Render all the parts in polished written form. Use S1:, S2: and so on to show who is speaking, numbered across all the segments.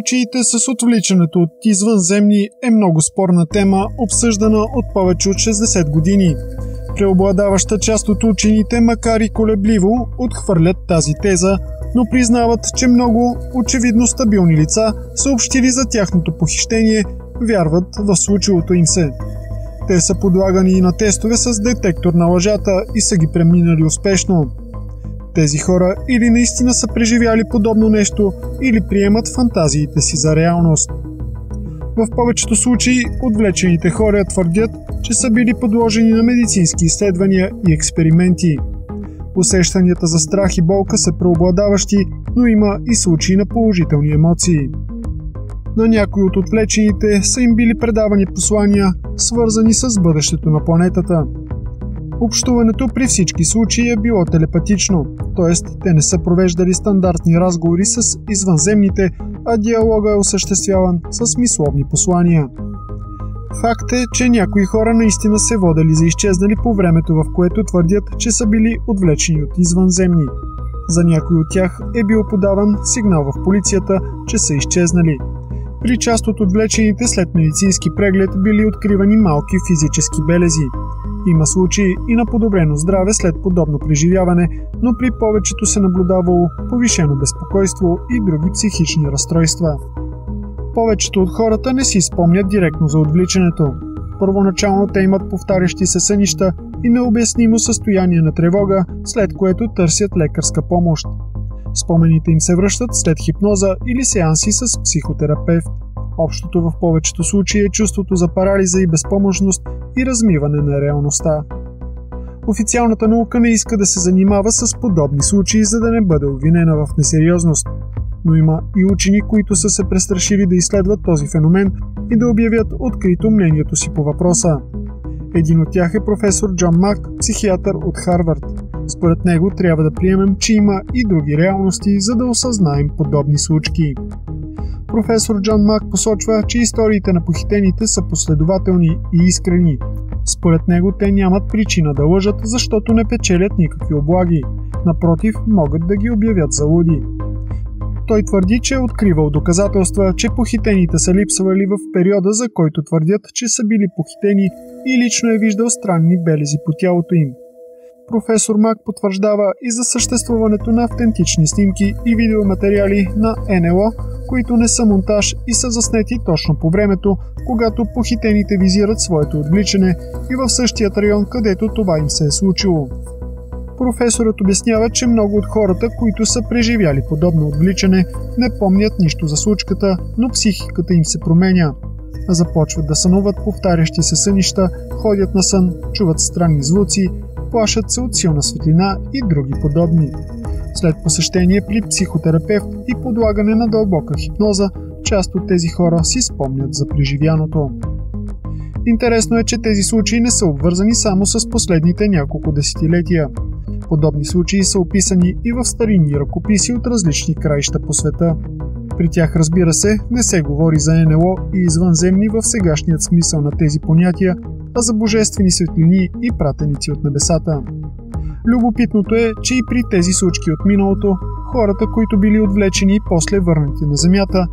S1: Случаите с отвличането от извънземни е много спорна тема, обсъждана от повече от 60 години. Преобладаваща част от учените, макар и колебливо, отхвърлят тази теза, но признават, че много очевидно стабилни лица, съобщили за тяхното похищение, вярват в случилото им се. Те са подлагани и на тестове с детектор на лъжата и са ги преминали успешно. Тези хора или наистина са преживяли подобно нещо, или приемат фантазиите си за реалност. В повечето случаи отвлечените хора твърдят, че са били подложени на медицински изследвания и експерименти. Усещанията за страх и болка са преобладаващи, но има и случаи на положителни емоции. На някои от отвлечените са им били предавани послания, свързани с бъдещето на планетата. Общуването при всички случаи е било телепатично, т.е. те не са провеждали стандартни разговори с извънземните, а диалога е осъществяван с мисловни послания. Факт е, че някои хора наистина се водели за изчезнали по времето, в което твърдят, че са били отвлечени от извънземни. За някой от тях е бил подаван сигнал в полицията, че са изчезнали. При част от отвлечените след медицински преглед били откривани малки физически белези. Има случаи и на подобрено здраве след подобно преживяване, но при повечето се наблюдавало повишено безпокойство и други психични разстройства. Повечето от хората не си спомнят директно за отвличането. Първоначално те имат повтарящи се сънища и необяснимо състояние на тревога, след което търсят лекарска помощ. Спомените им се връщат след хипноза или сеанси с психотерапевт. Общото в повечето случаи е чувството за парализа и безпомощност и размиване на реалността. Официалната наука не иска да се занимава с подобни случаи, за да не бъде обвинена в несериозност. Но има и учени, които са се престрашили да изследват този феномен и да обявят открито мнението си по въпроса. Един от тях е професор Джон Мак, психиатър от Харвард. Според него трябва да приемем, че има и други реалности, за да осъзнаем подобни случки. Професор Джон Мак посочва, че историите на похитените са последователни и искрени. Според него те нямат причина да лъжат, защото не печелят никакви облаги. Напротив, могат да ги обявят за луди. Той твърди, че е откривал доказателства, че похитените са липсвали в периода, за който твърдят, че са били похитени, и лично е виждал странни белези по тялото им. Професор Мак потвърждава и за съществуването на автентични снимки и видеоматериали на НЛО, които не са монтаж и са заснети точно по времето, когато похитените визират своето отвличане и в същият район, където това им се е случило. Професорът обяснява, че много от хората, които са преживяли подобно отвличане, не помнят нищо за случката, но психиката им се променя. Започват да сънуват повтарящи се сънища, ходят на сън, чуват странни звуци, плашат се от силна светлина и други подобни. След посещение при психотерапевт и подлагане на дълбока хипноза, част от тези хора си спомнят за преживяното. Интересно е, че тези случаи не са обвързани само с последните няколко десетилетия. Подобни случаи са описани и в старинни ръкописи от различни краища по света. При тях, разбира се, не се говори за НЛО и извънземни в сегашният смисъл на тези понятия, а за божествени светлини и пратеници от небесата. Любопитното е, че и при тези случки от миналото, хората, които били отвлечени и после върнати на Земята,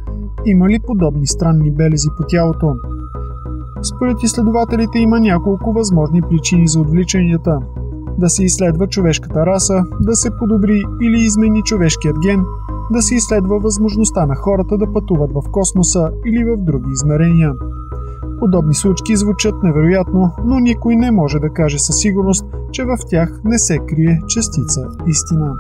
S1: имали подобни странни белези по тялото. Според изследователите има няколко възможни причини за отвличанията. Да се изследва човешката раса, да се подобри или измени човешкият ген, да се изследва възможността на хората да пътуват в космоса или в други измерения. Подобни случки звучат невероятно, но никой не може да каже със сигурност, че в тях не се крие частица истина.